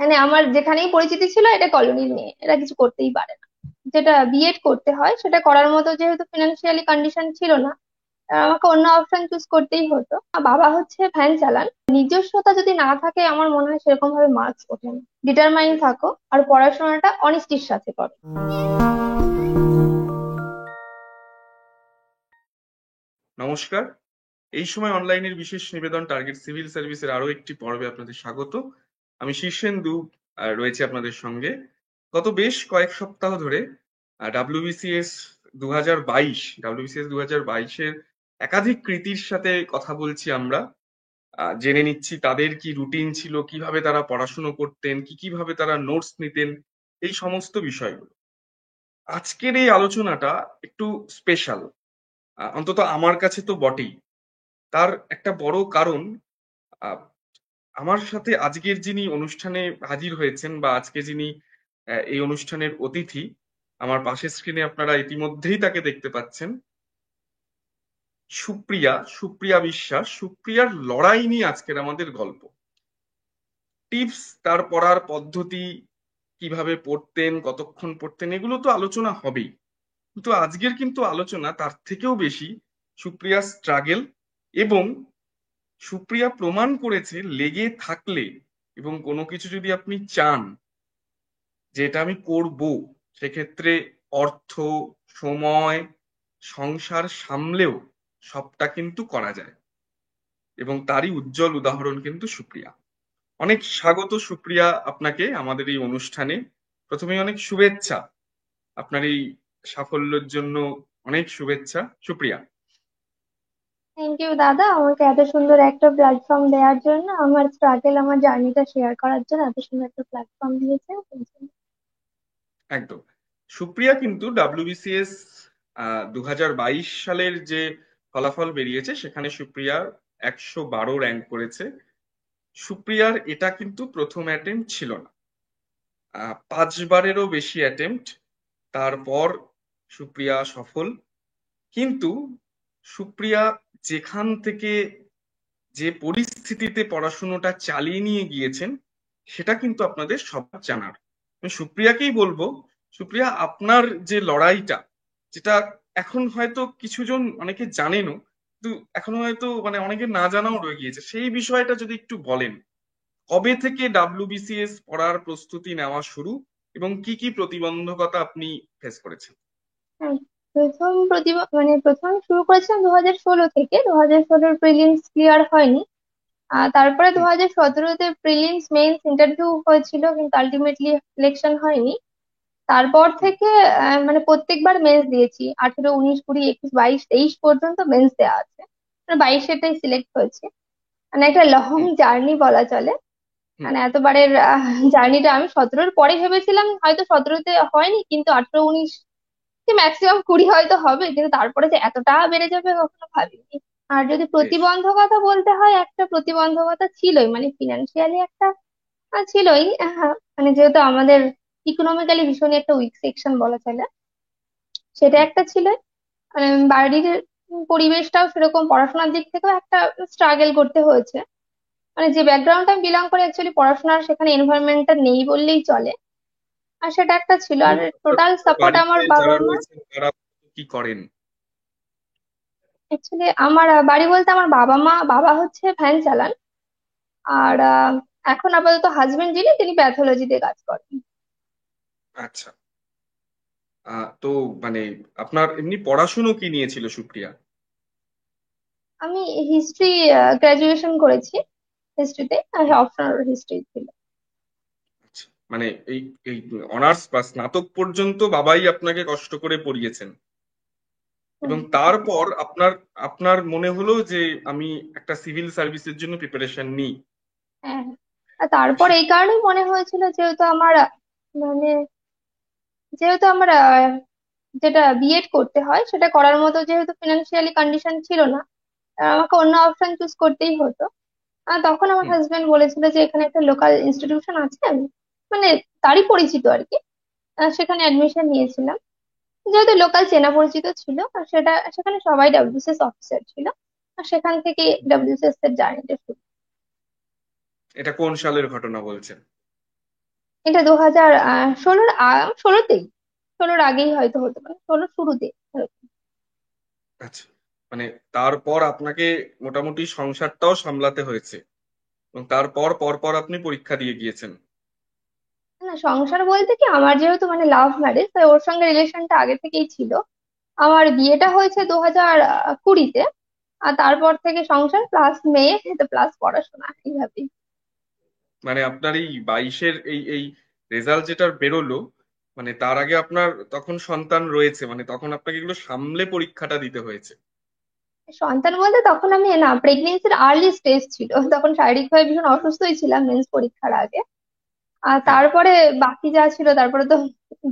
মানে আমার যেখানেই পরিচিতি ছিল এটা কলোনির মেয়ে, এরা কিছু করতেই পারে না। যেটা বিএড করতে হয় সেটা করার মতো যেহেতু ফিনান্সিয়ালি কন্ডিশন ছিল না, আমাকে অন্য অপশন চুজ করতেই হতো। বাবা হচ্ছে ভ্যান চালান। নিজস্বতা যদি না থাকে আমার মনে হয় সেরকম ভাবে মার্কস ওঠে না। ডিটারমাইন থাকো আর পড়াশোনাটা অনেস্টির সাথে করো। নমস্কার। এই সময় অনলাইনের বিশেষ নিবেদন টার্গেট সিভিল সার্ভিসের আরো একটি পর্বে আপনাদের স্বাগত। আমি শীর্ষেন্দু রয়েছে আপনাদের সঙ্গে। গত বেশ কয়েক সপ্তাহ ধরে ডাব্লিউবিসিএস 2022 ডাব্লিউবিসিএস 2022-এর একাধিক কৃতীর সাথে কথা বলছি আমরা। জেনে নিচ্ছি তাদের কি রুটিন ছিল, কিভাবে তারা পড়াশুনো করতেন, কিভাবে তারা নোটস নিতেন, এই সমস্ত বিষয়গুলো। আজকের এই আলোচনাটা একটু স্পেশাল, অন্তত আমার কাছে তো বটেই। তার একটা বড় কারণ, আহ, আমার সাথে আজকের যিনি অনুষ্ঠানে হাজির হয়েছেন বা আজকে যিনি এই অনুষ্ঠানের অতিথি, আমার পাশের স্ক্রিনে আপনারা ইতিমধ্যেই তাকে দেখতে পাচ্ছেন। সুপ্রিয়া সুপ্রিয়া বিশ্বাস। সুপ্রিয়ার লড়াই নিয়ে আজকের আমাদের গল্প। টিপস, তার পড়ার পদ্ধতি, কিভাবে পড়তেন, কতক্ষণ পড়তেন, এগুলো তো আলোচনা হবেই। কিন্তু আজকের কিন্তু আলোচনা তার থেকেও বেশি সুপ্রিয়া স্ট্রাগেল, এবং সুপ্রিয়া প্রমাণ করেছে লেগে থাকলে এবং কোনো কিছু যদি আপনি চান যে এটা আমি করব, সেক্ষেত্রে অর্থ, সময়, সংসার সামলেও সবটা কিন্তু করা যায়। এবং তারই উজ্জ্বল উদাহরণ কিন্তু সুপ্রিয়া। অনেক স্বাগত সুপ্রিয়া আপনাকে আমাদের এই অনুষ্ঠানে। প্রথমেই অনেক শুভেচ্ছা আপনার এই সাফল্যের জন্য। অনেক শুভেচ্ছা সুপ্রিয়া। থ্যাংক ইউ দাদা, আমাকে এত সুন্দর একটা প্ল্যাটফর্ম দেওয়ার জন্য, আমার স্ট্রাগল আমার জার্নিটা শেয়ার করার জন্য এত সুন্দর একটা প্ল্যাটফর্ম দিয়েছে। একদম। সুপ্রিয়া কিন্তু ডাব্লিউবিসিএস 2022 সালের যে ফলাফল বেরিয়েছে সেখানে সুপ্রিয়া 112 র্যাঙ্ক করেছে। সুপ্রিয়ার এটা কিন্তু প্রথম অ্যাটেম্প ছিল না, 5বারেরও বেশি অ্যাটেম্পট। তারপর সুপ্রিয়া সফল। কিন্তু সুপ্রিয়া যেখান থেকে যে পরিস্থিতিতে পড়াশুনোটা চালিয়ে নিয়ে গিয়েছেন সেটা কিন্তু আপনাদের সবার জানার। আমি সুপ্রিয়াকেই বলবো, সুপ্রিয়া আপনার যে লড়াইটা, যেটা এখন হয়তো কিছুজন অনেকে জানেনও, কিন্তু এখন হয়তো মানে অনেকে না জানাও রয়ে গিয়েছে, সেই বিষয়টা যদি একটু বলেন। কবে থেকে ডাব্লিউবিসিএস পড়ার প্রস্তুতি নেওয়া শুরু এবং কি প্রতিবন্ধকতা আপনি ফেস করেছেন? হ্যাঁ, প্রথম শুরু করেছিলাম 2016 থেকে। 2016 প্রিলিমস ক্লিয়ার হয়নি। তারপরে দু হুম, হাজার সতেরোতে প্রিলিমস মেইনস ইন্টারভিউ হয়েছিল, কিন্তু আলটিমেটলি সিলেকশন হয়নি। তারপর হুম, থেকে মানে প্রত্যেকবার মেন্স দিয়েছি, 18, 19, 20, 21, 22, 23 পর্যন্ত মেন্স দেওয়া আছে। 22-এটাই সিলেক্ট হয়েছে। মানে একটা লং হুম, জার্নি বলা চলে। হুম। মানে এতবারের জার্নিটা আমি 17-র পরে ভেবেছিলাম হয়তো 17-তে হয়নি, কিন্তু 18, 19 কি ম্যাক্সিমাম 20 হয়তো হবে, কিন্তু তারপরে যে এতটা বেড়ে যাবে কখনো ভাবিনি। আর যদি বেশ। প্রতিবন্ধকতা বলতে হয়, একটা প্রতিবন্ধকতা ছিলই, মানে ফিনান্সিয়ালি একটা ছিলই। মানে যেহেতু আমাদের ইকোনমিক্যালি ভীষণই একটা উইক সেকশন বলা চলে, সেটা হুম। একটা ছিল। মানে বাড়ির পরিবেশটাও সেরকম, পড়াশোনার দিক থেকেও একটা স্ট্রাগল করতে হয়েছে। মানে যে ব্যাকগ্রাউন্ড আমি বিলং করে, অ্যাকচুয়ালি পড়াশোনার সেখানে এনভায়রনমেন্টটা নেই বললেই চলে। আর সেটা একটা ছিল। আর টোটাল আপনার সাপোর্ট বাড়িতে আমার বাবা যারা মা। রয়েছেন তারা কি করেন? অ্যাকচুয়ালি আমার বাড়ি বলতে আমার বাবা মা, বাবা হচ্ছে ভ্যান চালান। আর এখন আপাতত হাজবেন্ড যিনি, তিনি প্যাথোলজিতে কাজ করেন। আচ্ছা। তো মানে আপনার এমনি পড়াশুনো কি নিয়েছিল সুপ্রিয়া? আমি হিস্ট্রি গ্রাজুয়েশন করেছি। হিস্ট্রিতে অপশনাল হিস্ট্রি ছিল। আচ্ছা, মানে এই এই অনার্স বা স্নাতক পর্যন্ত বাবাই আপনাকে কষ্ট করে পড়িয়েছেন, হুম, এবং তারপর আপনার আপনার মনে হলো যে আমি একটা সিভিল সার্ভিসের জন্য প্রিপারেশন নিই। হ্যাঁ। আর তারপর সে- এই কারণেই মনে হয়েছিল, যেহেতু আমার মানে যেহেতু আমার যেটা বিএড করতে হয় সেটা করার মতো যেহেতু ফিনান্সিয়ালি কন্ডিশন ছিল না, আমাকে অন্য অপশন চুজ করতেই হতো। তখন আমার হুম, হাজবেন্ড বলেছিল যে এখানে একটা লোকাল ইনস্টিটিউশন আছে, মানে তারই পরিচিত আর কি। সেখানে অ্যাডমিশন নিয়েছিলাম, যেহেতু লোকাল চেনা পরিচিত ছিল। আর সেখানে সবাই ডাব্লিউসিএস অফিসার ছিল। আর সেখান থেকে ডাব্লিউসিএস এর জার্নিটা শুরু। এটা কোন সালের ঘটনা বলছেন? এটা 2016-র 16তেই, 16-র আগেই হয়তো হতে পারে, 16-র শুরুতে এরকম। আচ্ছা, মানে তারপর আপনাকে মোটামুটি সংসারটাও সামলাতে হয়েছে এবং তারপর পরপর আপনি পরীক্ষা দিয়ে গিয়েছেন। না, সংসার বলতে কি, আমার যেহেতু মানে লাভ ম্যারেজ, তাই ওর সঙ্গে রিলেশনটা আগে থেকেই ছিল। আমার বিয়েটা হয়েছে 2020-তে। আর তারপর থেকে সংসার প্লাস মেয়ে প্লাস পড়াশোনা এইভাবেই। মানে আপনার এই 22-এর এই এই রেজাল্ট যেটা বেরোলো, মানে তার আগে আপনার তখন সন্তান রয়েছে, মানে তখন আপনাকে এগুলো সামলে পরীক্ষাটা দিতে হয়েছে। সন্তান বলতে তখন আমি না, প্রেগনেন্সির আর্লি স্টেজ ছিল, তখন শারীরিকভাবে ভীষণ অসুস্থই ছিলাম মেন্স পরীক্ষার আগে। আর হ্যাঁ, তারপরে বাকি যা ছিল তারপরে তো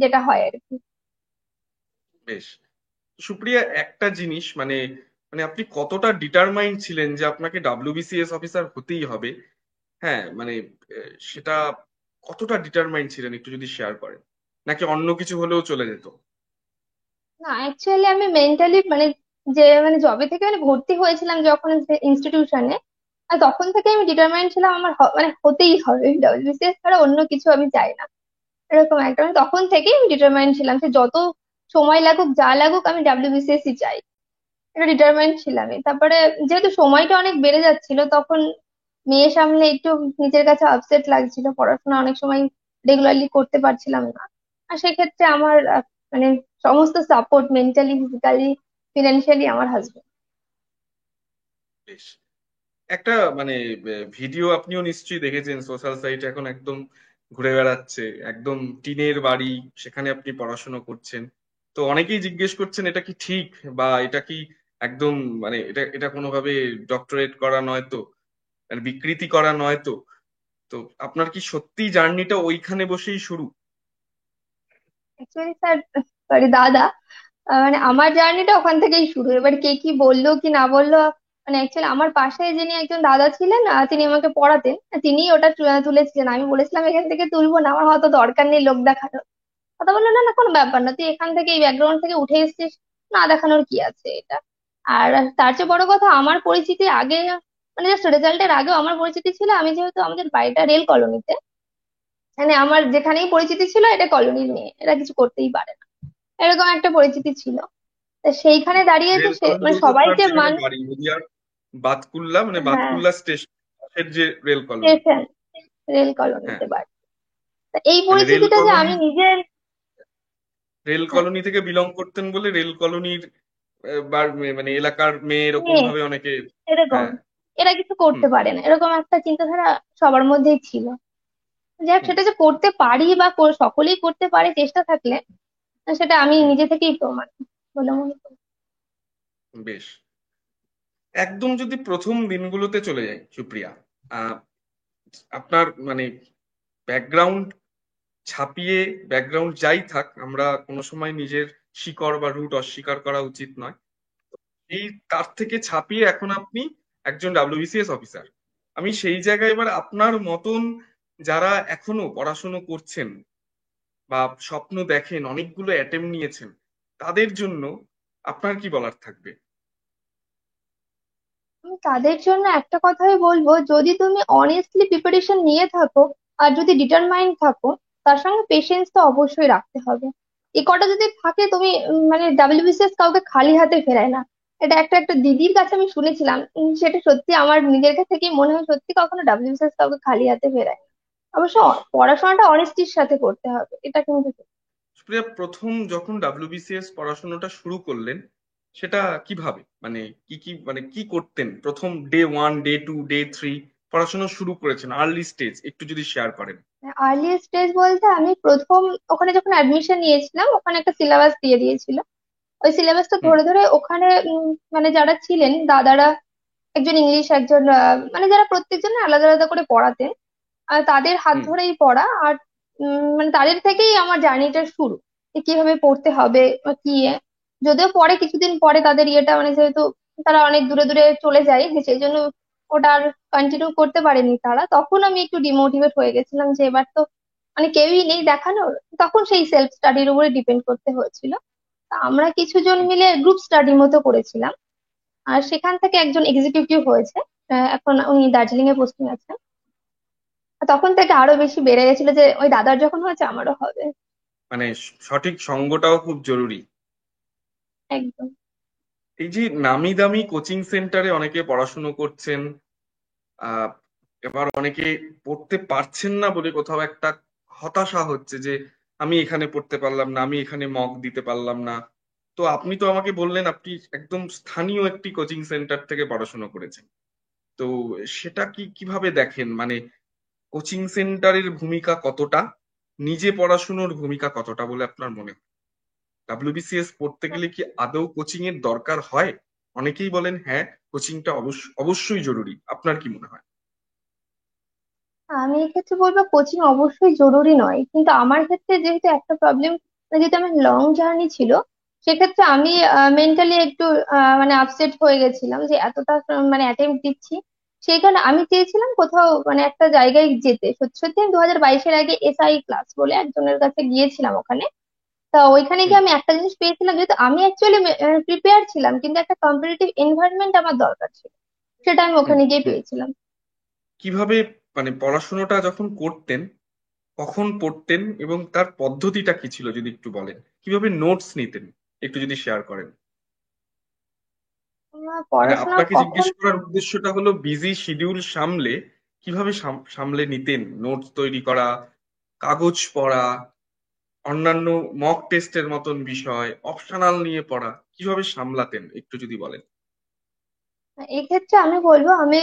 যেটা হয় আর কি। বেশ। সুপ্রিয়া, একটা জিনিস মানে মানে আপনি কতটা ডিটারমাইন্ড ছিলেন যে আপনাকে ডাব্লিউবিসিএস অফিসার হতেই হবে? হ্যাঁ, মানে সেটা কতটা ডিটারমাইন্ড ছিলেন একটু যদি শেয়ার করেন, নাকি অন্য কিছু হলেও চলে যেত? না, অ্যাকচুয়ালি আমি মেন্টালি মানে, যে মানে জবে থেকে মানে ভর্তি হয়েছিলাম যখন ইনস্টিটিউশনে, আর তখন থেকে আমি ডিটারমাইন্ড ছিলাম আমার মানে হতেই হবে ডব্লিউবিসিএস ছাড়া অন্য কিছু আমি চাই না। এরকম একটা মানে তখন থেকেই আমি ডিটারমাইন্ড ছিলাম যে যত সময় লাগুক যা লাগুক আমি ডাব্লিউবিসিএস চাই। এটা ডিটারমাইন্ড ছিলামই। তারপরে যেহেতু সময়টা অনেক বেড়ে যাচ্ছিল তখন, মেয়ে সামলে একটু নিজের কাছে আপসেট লাগছিল, পড়াশোনা অনেক সময় রেগুলারলি করতে পারছিলাম না। আর সেক্ষেত্রে আমার মানে সমস্ত সাপোর্ট মেন্টালি, ফিজিক্যালি, ফিনান্সিয়ালি আমার হাজবেন্ড। বেশ। একটা মানে ভিডিও আপনিও নিশ্চয়ই দেখেছেন, সোশ্যাল সাইটে এখন একদম ঘুরে বেড়াচ্ছে, একদম টিনের বাড়ি, সেখানে আপনি পড়াশোনা করছেন। তো অনেকেই জিজ্ঞেস করছেন এটা কি ঠিক, বা এটা কি একদম মানে এটা এটা কোনোভাবে ডক্টরেট করা নয় তো, মানে বিকৃতি করা নয় তো? তো আপনার কি সত্যি জার্নিটা ওইখানে বসেই শুরু? অ্যাকচুয়ালি স্যার, সরি দাদা, মানে আমার জার্নিটা ওখান থেকেই শুরু। এবার কে কি বললো কি না বললো, মানে অ্যাকচুয়ালি আমার পাশে যিনি একজন দাদা ছিলেন, তিনি আমাকে পড়াতেন, তিনি ওটা তুলেছিলেন। আমি বলেছিলাম এখান থেকে তুলবো না, আমার হয়তো দরকার নেই লোক দেখানোর। কথা বললো, না না, কোনো ব্যাপার না, তুই এখান থেকে এই ব্যাকগ্রাউন্ড থেকে উঠে এসেছিস, না দেখানোর কি আছে এটা। আর তার চেয়ে বড় কথা, আমার পরিচিতি আগে মানে জাস্ট রেজাল্টের আগেও আমার পরিচিতি ছিল। আমি যেহেতু, আমাদের বাড়িটা রেল কলোনিতে, মানে আমার যেখানেই পরিচিতি ছিল এটা কলোনির মেয়ে, এরা কিছু করতেই পারে না, এরকম একটা পরিচিতি ছিল। তা সেইখানে দাঁড়িয়ে তো রেল সে কলোনি মানে বলতে সবাই আপনার যে যেখানে বাড়ি নদিয়ার বাতকুল্লা, মানে হ্যাঁ, বাতকুল্লা স্টেশনের যে রেল কলোনি? স্টেশন, রেল হ্যাঁ, কলোনিতে বাড়ি। তা এই মানে রেল পরিচিতিটা যে কলোনি, আমি নিজের, রেল হ্যাঁ, কলোনি থেকে বিলং করতেন বলে রেল কলোনির মানে এলাকার মেয়ে এরকম মেয়ে ভাবে অনেকে। এরকম, হ্যাঁ। এরা কিছু হুম। করতে পারে না, এরকম একটা চিন্তাধারা সবার মধ্যেই ছিল। যাক, হুম। সেটা যে করতে পারি বা সকলেই করতে পারে চেষ্টা থাকলে, সেটা আমি হুম। নিজে থেকেই প্রমাণ বলে মনে করি। বেশ। একদম যদি প্রথম দিনগুলোতে চলে যাই সুপ্রিয়া, আহ আপনার মানে ব্যাকগ্রাউন্ড ছাপিয়ে, ব্যাকগ্রাউন্ড যাই থাক, আমরা কোনো সময় নিজের শিকড় বা রুট অস্বীকার করা উচিত নয়। এই তার থেকে ছাপিয়ে এখন আপনি একজন ডাব্লিউবিসিএস অফিসার। আমি সেই জায়গায় এবার আপনার মতন যারা এখনো পড়াশুনো করছেন বা স্বপ্ন দেখেন, অনেকগুলো অ্যাটেম্প নিয়েছেন, তাদের জন্য আপনার কি বলার থাকবে? আমি তাদের জন্য একটা কথাই বলবো, যদি তুমি অনেস্টলি প্রিপারেশন নিয়ে থাকো আর যদি ডিটারমাইন্ড থাকো, তার সঙ্গে পেশেন্স তো অবশ্যই রাখতে হবে। এই কটা যদি থাকে তুমি, মানে ডাব্লিউবিসিএস কাউকে খালি হাতে ফেরায় না। এটা একটা একটা দিদির কাছে আমি শুনেছিলাম, সেটা সত্যি আমার নিজের কাছে থেকেই মনে হয়, সত্যি কখনো ডাব্লিউবিসিএস কাউকে খালি হাতে ফেরায় না। অবশ্য পড়াশোনাটা অনেস্টির সাথে করতে হবে, এটা কিন্তু ঠিক। সুপ্রিয়া, প্রথম যখন ডাব্লিউবিসিএস পড়াশোনাটা শুরু করলেন, সেটা কিভাবে, মানে কি কি মানে কি করতেন প্রথম ডে 1, ডে 2, ডে 3 পড়াশোনা শুরু করেছেন, আর্লি স্টেজ একটু যদি শেয়ার করেন। আর্লি স্টেজ বলতে, আমি প্রথম ওখানে যখন অ্যাডমিশন নিয়েছিলাম, ওখানে একটা সিলেবাস দিয়ে দিয়েছিল। ওই সিলেবাসটা হুম। ধরে ধরে ওখানে মানে যারা ছিলেন দাদারা, একজন ইংলিশ, একজন মানে যারা প্রত্যেকজন আলাদা আলাদা করে পড়াতেন, আর তাদের হাত হুম। ধরেই পড়া। আর মানে তাদের থেকেই আমার জার্নিটা শুরু, যে কিভাবে পড়তে হবে বা কি যদিও পরে কিছুদিন পরে তাদের ইয়েটা মানে যেহেতু তারা অনেক দূরে দূরে চলে যায়, যে সেই জন্য ওটা আর কন্টিনিউ করতে পারেনি তারা, তখন আমি একটু ডিমোটিভেট হয়ে গেছিলাম যে এবার তো মানে কেউই নেই দেখানোর। তখন সেই সেলফ স্টাডির উপরে ডিপেন্ড করতে হয়েছিল। তা আমরা কিছুজন হুম। মিলে গ্রুপ স্টাডির মতো করেছিলাম। আর সেখান থেকে একজন এক্সিকিউটিভ হয়েছে, এখন উনি দার্জিলিং এ পোস্টিং আছেন। আর তখন থেকে আরো বেশি বেড়ে গেছিল যে ওই দাদার যখন হয়েছে আমারও হবে। মানে সঠিক সঙ্গটাও খুব জরুরি। একদম। এই যে নামি দামি কোচিং সেন্টারে অনেকে পড়াশুনো করছেন, আহ এবার অনেকে পড়তে পারছেন না বলে কোথাও একটা হতাশা হচ্ছে যে আমি এখানে পড়তে পারলাম না, আমি এখানে মক দিতে পারলাম না। তো আপনি তো আমাকে বললেন আপনি একদম স্থানীয় একটি কোচিং সেন্টার থেকে পড়াশোনা করেছেন। তো সেটা কিভাবে দেখেন, মানে কোচিং সেন্টারের ভূমিকা কতটা, নিজে পড়াশুনোর ভূমিকা কতটা বলে আপনার মনে হয়? ডাব্লিউবিসিএস পড়তে গেলে কি আদৌ কোচিং এর দরকার হয়? অনেকেই বলেন হ্যাঁ, কোচিংটা অবশ্যই জরুরি। আপনার কি মনে হয়? আমি এক্ষেত্রে বলবো কোচিং অবশ্যই জরুরি নয়, কিন্তু আমার ক্ষেত্রে যেহেতু একটা প্রবলেম, যেহেতু আমার লং জার্নি ছিল, সেক্ষেত্রে আমি মেন্টালি একটু মানে আপসেট হয়ে গেছিলাম যে এতটা মানে অ্যাটেম্প দিচ্ছি। সেই কারণে আমি চেয়েছিলাম কোথাও মানে একটা জায়গায় যেতে। সত্যি সত্যি আমি 2022-এর আগে এসআই ক্লাস বলে একজনের কাছে গিয়েছিলাম ওখানে। তা ওইখানে হুম। গিয়ে আমি একটা জিনিস পেয়েছিলাম, যেহেতু আমি অ্যাকচুয়ালি প্রিপেয়ার ছিলাম, কিন্তু একটা কম্পিটিটিভ এনভায়রনমেন্ট আমার দরকার ছিল, সেটা আমি হুম। ওখানে গিয়ে পেয়েছিলাম। কিভাবে, মানে পড়াশোনাটা যখন করতেন কখন পড়তেন এবং তার পদ্ধতিটা কি ছিল যদি একটু বলেন, কিভাবে নোটস নিতেন একটু যদি শেয়ার করেন। মানে পড়াশোনা আপনাকে কখন। জিজ্ঞেস করার উদ্দেশ্যটা হলো বিজি শিডিউল সামলে কিভাবে সামলে নিতেন নোটস তৈরি করা, কাগজ পড়া, অন্যান্য মক টেস্টের মতন বিষয়, অপশনাল নিয়ে পড়া, কিভাবে সামলাতেন একটু যদি বলেন। এক্ষেত্রে আমি বলবো আমি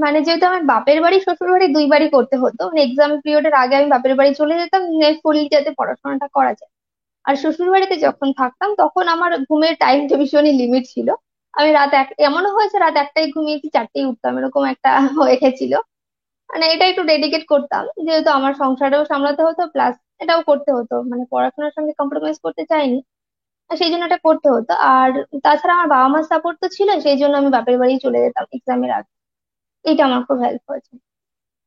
মানে যেহেতু আমার বাপের বাড়ি শ্বশুর বাড়ি দুইবারই করতে হতো, মানে এক্সাম পিরিয়ডের আগে আমি বাপের বাড়ি চলে যেতাম ফুল যাতে পড়াশোনাটা করা যায়। আর শ্বশুর বাড়িতে যখন থাকতাম তখন আমার ঘুমের টাইমটা ভীষণই লিমিট ছিল। আমি এমনও হয়েছে রাত 1টায় ঘুমিয়েছি, 4টেই উঠতাম, এরকম একটা হয়ে গেছিল। মানে এটা একটু ডেডিকেট করতাম, যেহেতু আমার সংসারেও সামলাতে হতো প্লাস এটাও করতে হতো, মানে পড়াশোনার সঙ্গে কম্প্রোমাইজ করতে চাইনি। আর সেই জন্য এটা করতে হতো। আর তাছাড়া আমার বাবা মার সাপোর্ট তো ছিল, সেই জন্য আমি বাপের বাড়ি চলে যেতাম এক্সামের আগে। এটা আমার খুব হেল্প হয়েছে।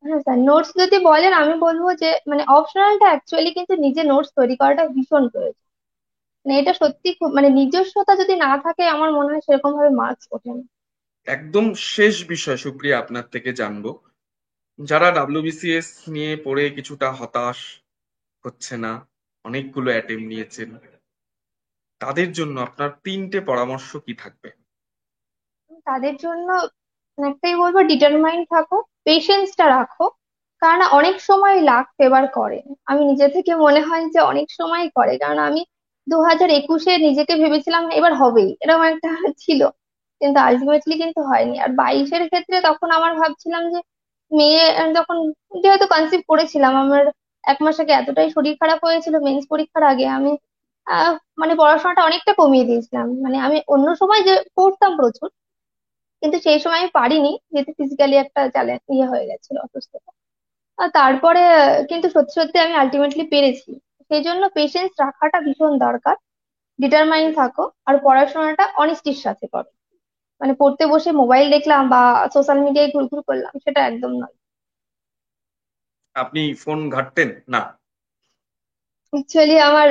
হ্যাঁ স্যার, নোটস যদি বলেন আমি বলবো যে মানে অপশনালটা অ্যাকচুয়ালি কিন্তু নিজে নোটস তৈরি করাটা ভীষণ প্রয়োজন। মানে এটা সত্যি খুব মানে নিজস্বতা যদি না থাকে আমার মনে হয় সেরকম ভাবে মার্কস ওঠে না। একদম শেষ বিষয় সুপ্রিয়া আপনার থেকে জানবো, যারা ডাব্লিউবিসিএস নিয়ে পড়ে কিছুটা হতাশ হচ্ছে না, অনেকগুলো অ্যাটেম্প নিয়েছেন, তাদের জন্য আপনার তিনটে পরামর্শ কি থাকবে? তাদের জন্য একটাই বলবো, ডিটারমাইন্ড থাকো, পেশেন্সটা রাখো। কারণ অনেক সময় লাক ফেভার করে। আমি নিজে থেকে মনে হয় যে অনেক সময় করে, কারণ আমি 2021-এ নিজেকে ভেবেছিলাম এবার হবেই, এরকম একটা ছিল, কিন্তু আলটিমেটলি কিন্তু হয়নি। আর 22-এর ক্ষেত্রে তখন আমার ভাবছিলাম যে মেয়ে যখন, যেহেতু কনসিভ করেছিলাম, আমার 1 মাস আগে এতটাই শরীর খারাপ হয়েছিল মেন্স পরীক্ষার আগে, আমি আহ মানে পড়াশোনাটা অনেকটা কমিয়ে দিয়েছিলাম। মানে আমি অন্য সময় যে পড়তাম প্রচুর, কিন্তু সেই সময় আমি পারিনি, যেহেতু ফিজিক্যালি একটা চ্যালেঞ্জ হয়ে গেছিল, অসুস্থতা। আর তারপরে কিন্তু সত্যি সত্যি আমি আলটিমেটলি পেরেছি। সেই জন্য পেশেন্স রাখাটা ভীষণ দরকার। ডিটারমাইন থাকো আর পড়াশোনাটা অনেস্টির সাথে করো। মানে পড়তে বসে মোবাইল দেখলাম বা সোশ্যাল মিডিয়ায় ঘুরঘুর করলাম, সেটা একদম নয়। আপনি ফোন ঘাঁটতেন না? অ্যাকচুয়ালি আমার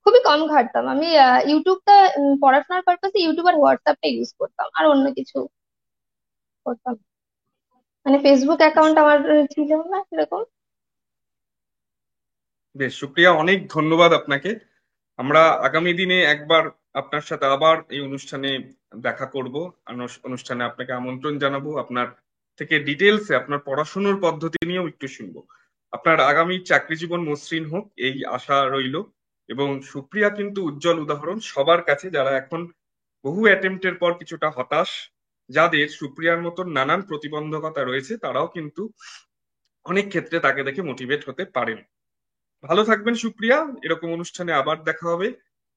খুবই কম ঘাঁটতাম আমি। ইউটিউবটা পড়াশোনার পারপাসে ইউটিউব আর হোয়াটসঅ্যাপটা ইউজ করতাম, আর অন্য কিছু করতাম না। মানে ফেসবুক অ্যাকাউন্ট আমার ছিল না সেরকম। বেশ সুপ্রিয়া, অনেক ধন্যবাদ আপনাকে। আমরা আগামী দিনে একবার আপনার সাথে আবার এই অনুষ্ঠানে দেখা করব। অনুষ্ঠানে আপনাকে আমন্ত্রণ জানাবো, আপনার থেকে ডিটেলসে আপনার পড়াশোনার পদ্ধতি নিয়েও একটু শুনবো। আপনার আগামী চাকরি জীবন মসৃণ হোক এই আশা রইল। এবং সুপ্রিয়া কিন্তু উজ্জ্বল উদাহরণ সবার কাছে, যারা এখন বহু অ্যাটেম্পটের পর কিছুটা হতাশ, যাদের সুপ্রিয়ার মতন নানান প্রতিবন্ধকতা রয়েছে, তারাও কিন্তু অনেক ক্ষেত্রে তাকে দেখে মোটিভেট হতে পারেন। ভালো থাকবেন সুপ্রিয়া, এরকম অনুষ্ঠানে আবার দেখা হবে।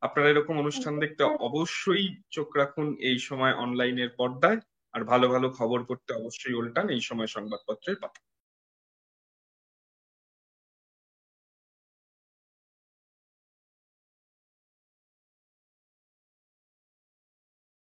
আপনারা এরকম অনুষ্ঠান দেখতে অবশ্যই চোখ রাখুন এই সময় অনলাইনের পর্দায়, আর ভালো ভালো খবর পড়তে অবশ্যই উল্টান এই সময় সংবাদপত্রের পাতা।